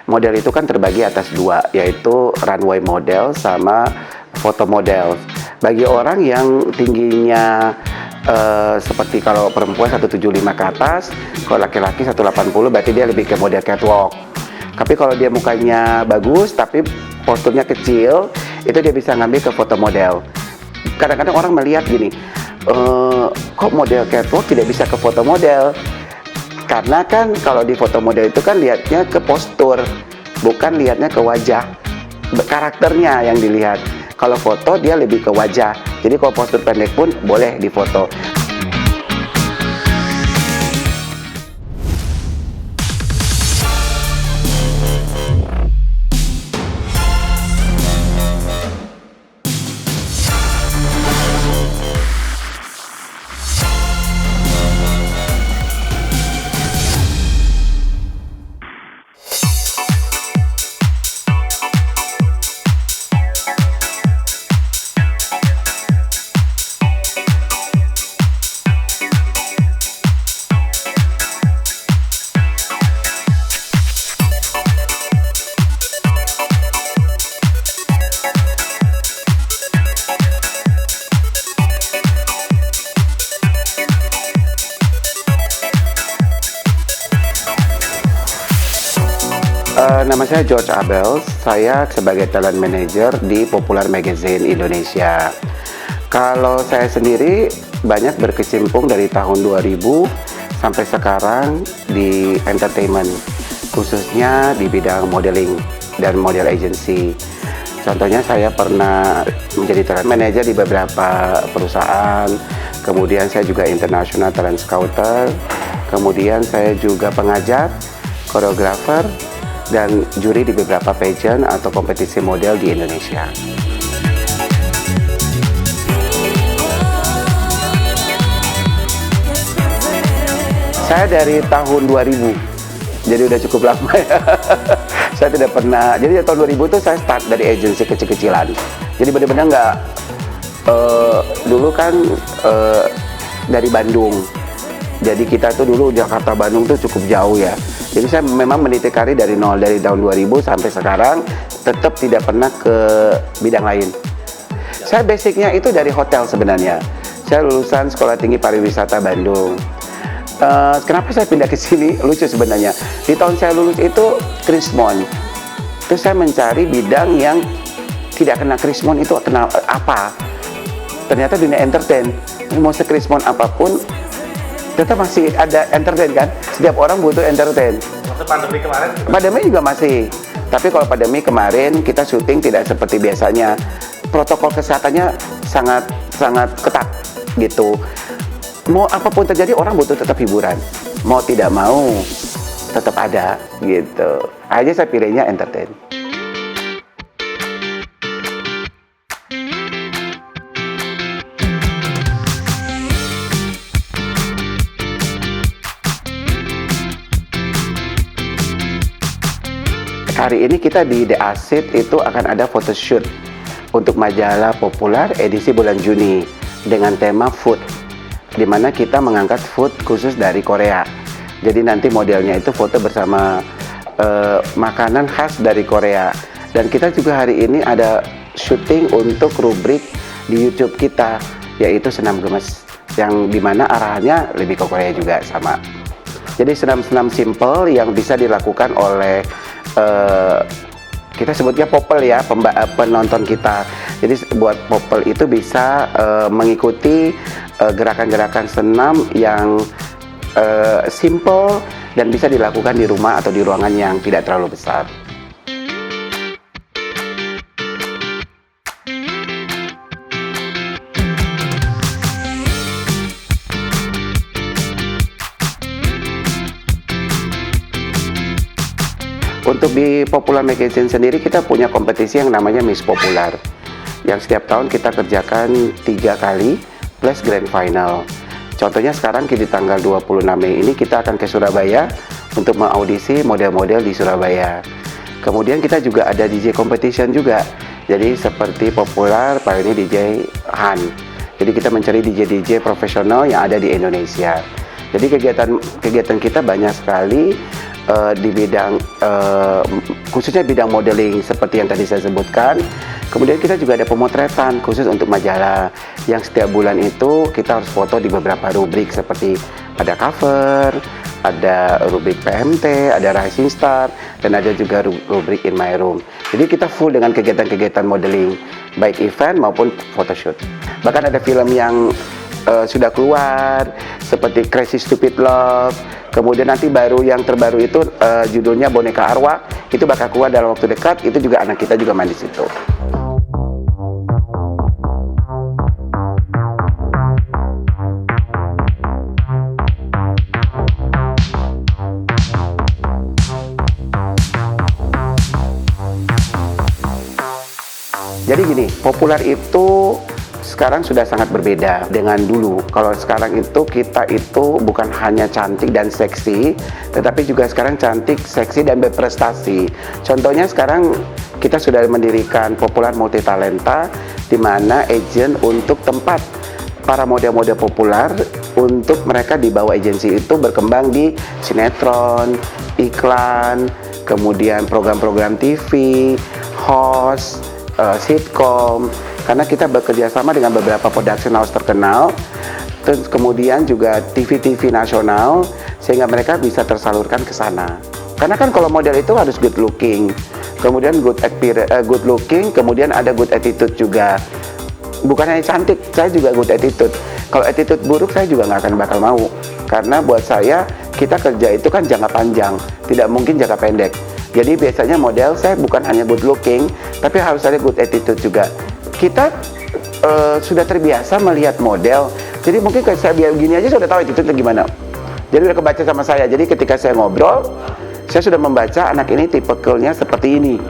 model itu kan terbagi atas dua, yaitu runway model sama foto model. Bagi orang yang tingginya seperti kalau perempuan 175 ke atas, kalau laki-laki 180, berarti dia lebih ke model catwalk. Tapi kalau dia mukanya bagus tapi posturnya kecil, itu dia bisa ngambil ke foto model. Kadang-kadang orang melihat gini, kok model catwalk tidak bisa ke foto model? Karena kan kalau di foto model itu kan lihatnya ke postur, bukan lihatnya ke wajah, karakternya yang dilihat. Kalau foto dia lebih ke wajah, jadi kalau postur pendek pun boleh difoto. Nama saya George Abel, saya sebagai talent manager di Popular Magazine Indonesia. Kalau saya sendiri banyak berkecimpung dari tahun 2000 sampai sekarang di entertainment, khususnya di bidang modeling dan model agency. Contohnya saya pernah menjadi talent manager di beberapa perusahaan, kemudian saya juga international talent scouter, kemudian saya juga pengajar, koreografer, dan juri di beberapa pageant atau kompetisi model di Indonesia. Saya dari tahun 2000, jadi udah cukup lama ya. Saya tidak pernah, jadi tahun 2000 itu saya start dari agensi kecil-kecilan. Jadi benar-benar nggak, dulu kan dari Bandung. Jadi kita tuh dulu Jakarta Bandung tuh cukup jauh ya. Jadi saya memang meniti karir dari nol, dari tahun 2000 sampai sekarang tetap tidak pernah ke bidang lain. Saya basicnya itu dari hotel sebenarnya. Saya lulusan Sekolah Tinggi Pariwisata Bandung. Kenapa saya pindah ke sini? Lucu sebenarnya. Di tahun saya lulus itu Krismon. Terus saya mencari bidang yang tidak kena Krismon itu kena apa? Ternyata dunia entertain. Mau sekrismon apapun, tetap masih ada entertain kan? Setiap orang butuh entertain. Waktu pandemi kemarin? Pandemi juga masih. Tapi kalau pandemi kemarin kita syuting tidak seperti biasanya. Protokol kesehatannya sangat ketat gitu. Mau apapun terjadi orang butuh tetap hiburan. Mau tidak mau tetap ada gitu. Aja saya pilihnya entertain. Hari ini kita di The Acid itu akan ada photoshoot untuk majalah Popular edisi bulan Juni dengan tema food, di mana kita mengangkat food khusus dari Korea. Jadi nanti modelnya itu foto bersama makanan khas dari Korea. Dan kita juga hari ini ada syuting untuk rubrik di YouTube kita, yaitu Senam Gemes, yang dimana arahannya lebih ke Korea juga sama. Jadi senam-senam simple yang bisa dilakukan oleh kita sebutnya popel ya, penonton kita. Jadi buat popel itu bisa mengikuti gerakan-gerakan senam yang simple dan bisa dilakukan di rumah atau di ruangan yang tidak terlalu besar. Untuk di Popular Magazine sendiri kita punya kompetisi yang namanya Miss Popular, yang setiap tahun kita kerjakan 3 kali plus Grand Final. Contohnya sekarang di tanggal 26 Mei ini kita akan ke Surabaya untuk mengaudisi model-model di Surabaya. Kemudian kita juga ada DJ competition juga. Jadi seperti Popular, Pak ini DJ Han. Jadi kita mencari DJ-DJ profesional yang ada di Indonesia. Jadi kegiatan kita banyak sekali di bidang khususnya bidang modeling seperti yang tadi saya sebutkan. Kemudian kita juga ada pemotretan khusus untuk majalah yang setiap bulan itu kita harus foto di beberapa rubrik seperti ada cover, ada rubrik PMT, ada Rising Star, dan ada juga rubrik In My Room. Jadi kita full dengan kegiatan-kegiatan modeling, baik event maupun photoshoot. Bahkan ada film yang sudah keluar seperti Crazy Stupid Love. Kemudian nanti baru yang terbaru itu judulnya Boneka Arwah, itu bakal keluar dalam waktu dekat. Itu juga anak kita juga main di situ. Jadi gini, populer itu sekarang sudah sangat berbeda dengan dulu. Kalau sekarang itu kita itu bukan hanya cantik dan seksi, tetapi juga sekarang cantik, seksi, dan berprestasi. Contohnya sekarang kita sudah mendirikan Popular Multi Talenta, di mana agent untuk tempat para model-model populer untuk mereka di bawah agensi itu berkembang di sinetron, iklan, kemudian program-program TV, host, sitkom, karena kita bekerja sama dengan beberapa production house terkenal, terus kemudian juga TV-TV nasional, sehingga mereka bisa tersalurkan ke sana. Karena kan kalau model itu harus good looking, kemudian good looking, kemudian ada good attitude juga. Bukan hanya cantik, saya juga good attitude. Kalau attitude buruk saya juga nggak akan bakal mau, karena buat saya kita kerja itu kan jangka panjang, tidak mungkin jangka pendek. Jadi biasanya model saya bukan hanya good looking, tapi harus ada good attitude juga. Kita sudah terbiasa melihat model, jadi mungkin kalau saya biar gini aja sudah tahu attitude-nya gimana. Jadi udah kebaca sama saya. Jadi ketika saya ngobrol, saya sudah membaca anak ini tipikalnya seperti ini,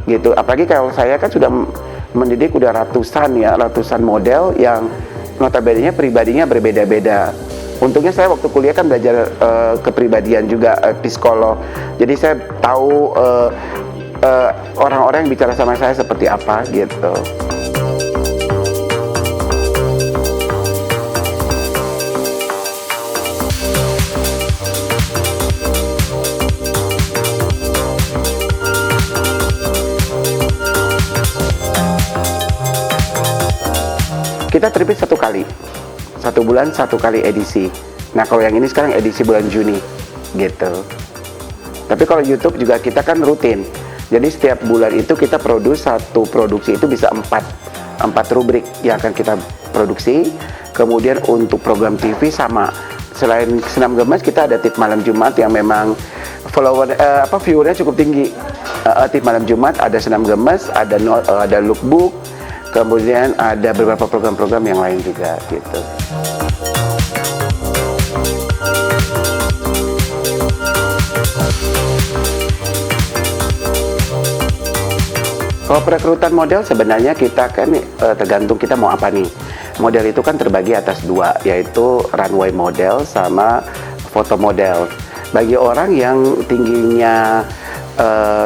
gitu. Apalagi kalau saya kan sudah mendidik udah ratusan model yang notabene-nya pribadinya berbeda-beda. Untungnya saya waktu kuliah kan belajar kepribadian juga, psikolog. Jadi saya tahu orang-orang yang bicara sama saya seperti apa gitu. Kita terbit 1 kali. 1 bulan 1 kali edisi. Nah kalau yang ini sekarang edisi bulan Juni gitu. Tapi kalau YouTube juga kita kan rutin. Jadi setiap bulan itu kita satu produksi itu bisa 4 rubrik yang akan kita produksi. Kemudian untuk program TV sama. Selain Senam Gemas kita ada Tip Malam Jumat yang memang viewernya cukup tinggi. Tip Malam Jumat ada Senam Gemas, ada lookbook. Kemudian ada beberapa program-program yang lain juga gitu. Kalau perekrutan model sebenarnya kita kan tergantung kita mau apa nih. Model itu kan terbagi atas 2, yaitu runway model sama foto model. Bagi orang yang tingginya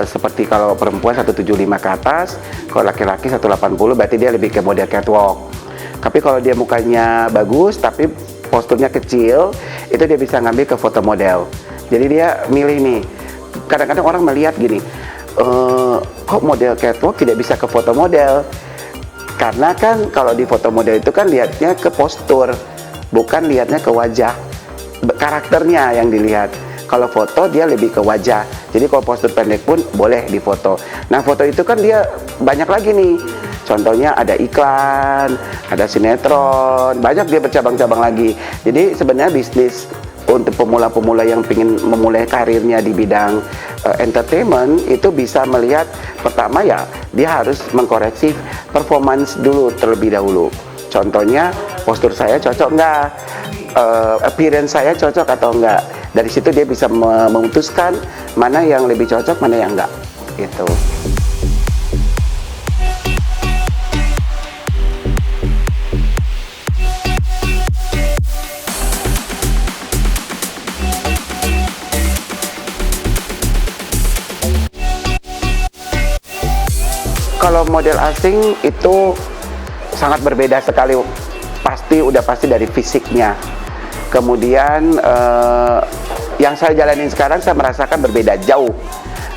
seperti kalau perempuan 175 ke atas, kalau laki-laki 180 berarti dia lebih ke model catwalk. Tapi kalau dia mukanya bagus tapi posturnya kecil, itu dia bisa ngambil ke foto model. Jadi dia milih nih. Kadang-kadang orang melihat gini, kok model catwalk tidak bisa ke foto model? Karena kan kalau di foto model itu kan lihatnya ke postur, bukan lihatnya ke wajah, karakternya yang dilihat. Kalau foto dia lebih ke wajah. Jadi kalau postur pendek pun boleh difoto. Nah foto itu kan dia banyak lagi nih. Contohnya ada iklan, ada sinetron, banyak dia bercabang-cabang lagi. Jadi sebenarnya bisnis untuk pemula-pemula yang ingin memulai karirnya di bidang entertainment itu bisa melihat pertama ya dia harus mengkoreksi performance dulu terlebih dahulu. Contohnya postur saya cocok nggak, appearance saya cocok atau enggak. Dari situ dia bisa memutuskan mana yang lebih cocok, mana yang enggak gitu. Kalau model asing itu sangat berbeda sekali, udah pasti dari fisiknya. Kemudian yang saya jalanin sekarang saya merasakan berbeda jauh.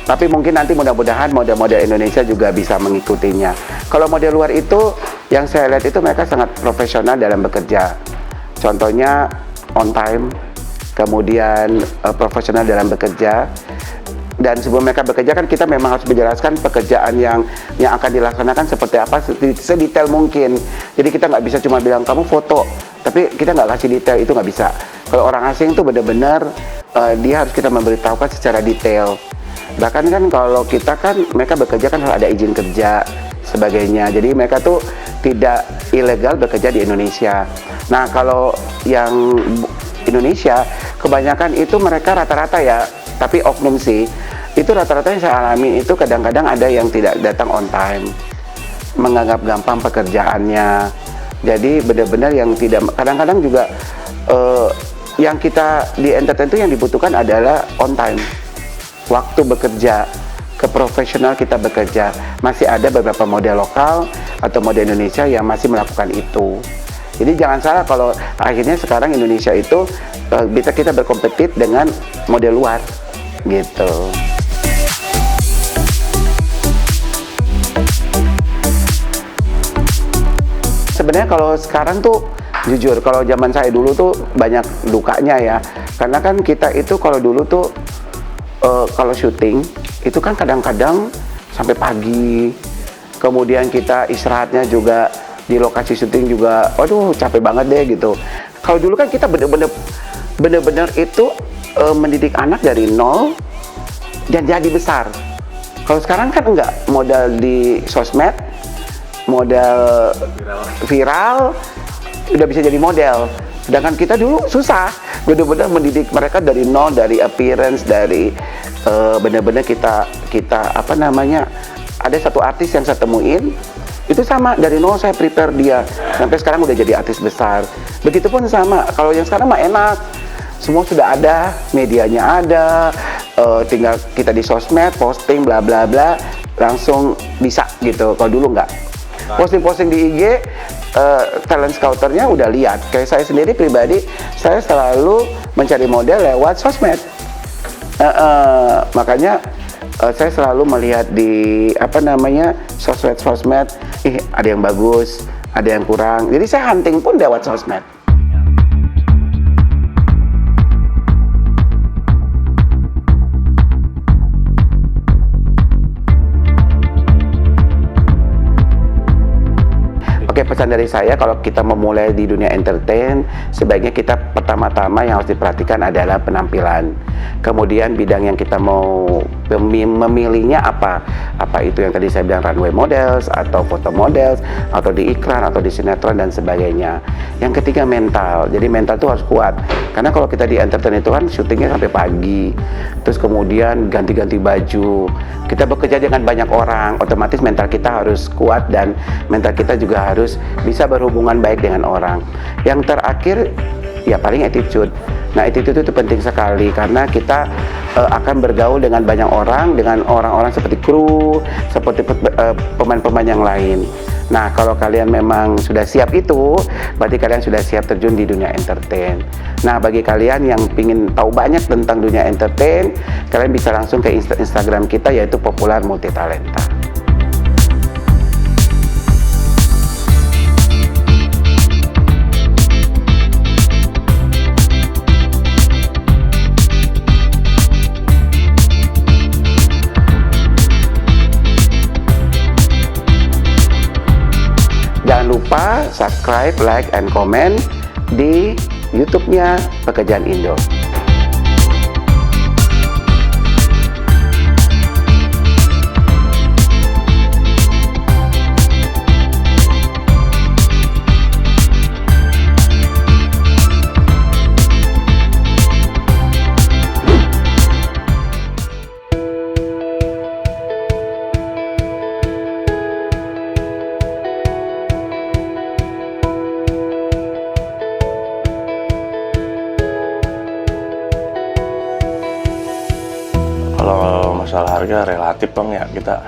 Tapi mungkin nanti mudah-mudahan model-model Indonesia juga bisa mengikutinya. Kalau model luar itu, yang saya lihat itu mereka sangat profesional dalam bekerja. Contohnya on time, kemudian profesional dalam bekerja. Dan sebelum mereka bekerja kan kita memang harus menjelaskan pekerjaan yang akan dilaksanakan seperti apa sedetail mungkin. Jadi kita nggak bisa cuma bilang kamu foto, tapi kita nggak kasih detail, itu nggak bisa. Kalau orang asing itu benar-benar dia harus kita memberitahukan secara detail. Bahkan kan kalau kita kan mereka bekerja kan harus ada izin kerja sebagainya. Jadi mereka tuh tidak ilegal bekerja di Indonesia. Nah kalau yang Indonesia kebanyakan itu mereka rata-rata ya, tapi oknum sih. Itu rata-rata yang saya alami itu kadang-kadang ada yang tidak datang on time, menganggap gampang pekerjaannya. Jadi benar-benar yang tidak, kadang-kadang juga yang kita di entertain itu yang dibutuhkan adalah on time. Waktu bekerja, keprofesional kita bekerja. Masih ada beberapa model lokal atau model Indonesia yang masih melakukan itu. Jadi jangan salah kalau akhirnya sekarang Indonesia itu bisa kita berkompetitif dengan model luar gitu. Sebenarnya kalau sekarang tuh jujur, kalau zaman saya dulu tuh banyak dukanya ya. Karena kan kita itu kalau dulu tuh kalau syuting itu kan kadang-kadang sampai pagi, kemudian kita istirahatnya juga di lokasi syuting juga, aduh capek banget deh gitu. Kalau dulu kan kita bener-bener itu mendidik anak dari nol dan jadi besar. Kalau sekarang kan enggak, modal di sosmed, modal viral, udah bisa jadi model. Sedangkan kita dulu susah, benar-benar mendidik mereka dari nol, dari appearance, dari benar-benar kita apa namanya, ada satu artis yang saya temuin, itu sama, dari nol saya prepare dia, sampai sekarang udah jadi artis besar. Begitupun sama, kalau yang sekarang mah enak, semua sudah ada, medianya ada, tinggal kita di sosmed, posting, bla bla bla, langsung bisa gitu, kalau dulu enggak. Posting-posting di IG, talent scouternya udah lihat. Kayak saya sendiri pribadi, saya selalu mencari model lewat sosmed. Makanya saya selalu melihat di apa namanya sosmed, ada yang bagus, ada yang kurang. Jadi saya hunting pun lewat sosmed. Oke, pesan dari saya kalau kita memulai di dunia entertain, sebaiknya kita pertama-tama yang harus diperhatikan adalah penampilan. Kemudian bidang yang kita mau memilihnya apa? Apa itu yang tadi saya bilang runway models, atau foto models, atau di iklan, atau di sinetron dan sebagainya. Yang ketiga mental. Jadi mental itu harus kuat. Karena kalau kita di entertain itu kan syutingnya sampai pagi, terus kemudian ganti-ganti baju. Kita bekerja dengan banyak orang, otomatis mental kita harus kuat dan mental kita juga harus bisa berhubungan baik dengan orang. Yang terakhir ya paling attitude. Nah, attitude itu penting sekali karena kita akan bergaul dengan banyak orang, dengan orang-orang seperti kru, seperti pemain-pemain yang lain. Nah, kalau kalian memang sudah siap itu, berarti kalian sudah siap terjun di dunia entertain. Nah, bagi kalian yang ingin tahu banyak tentang dunia entertain, kalian bisa langsung ke Instagram kita, yaitu Popular Multitalenta. Jangan lupa subscribe, like, and comment di YouTube-nya Pekerjaan Indo. Kalau masalah harga relatif Bang ya, kita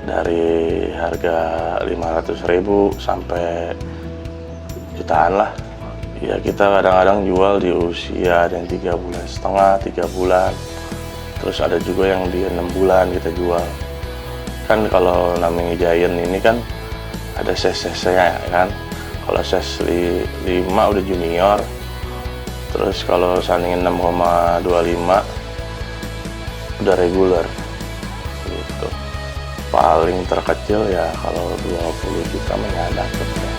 dari harga 500.000 sampai jutaan lah ya kita kadang-kadang jual di usia ada yang 3,5 bulan, 3 bulan, terus ada juga yang di 6 bulan kita jual. Kan kalau namanya Giant ini kan ada ses-sesnya kan. Kalau ses 5 udah junior, terus kalau Sunning 6,25 udah regular gitu. Paling terkecil ya kalau 20 juta mah ya dapet ya.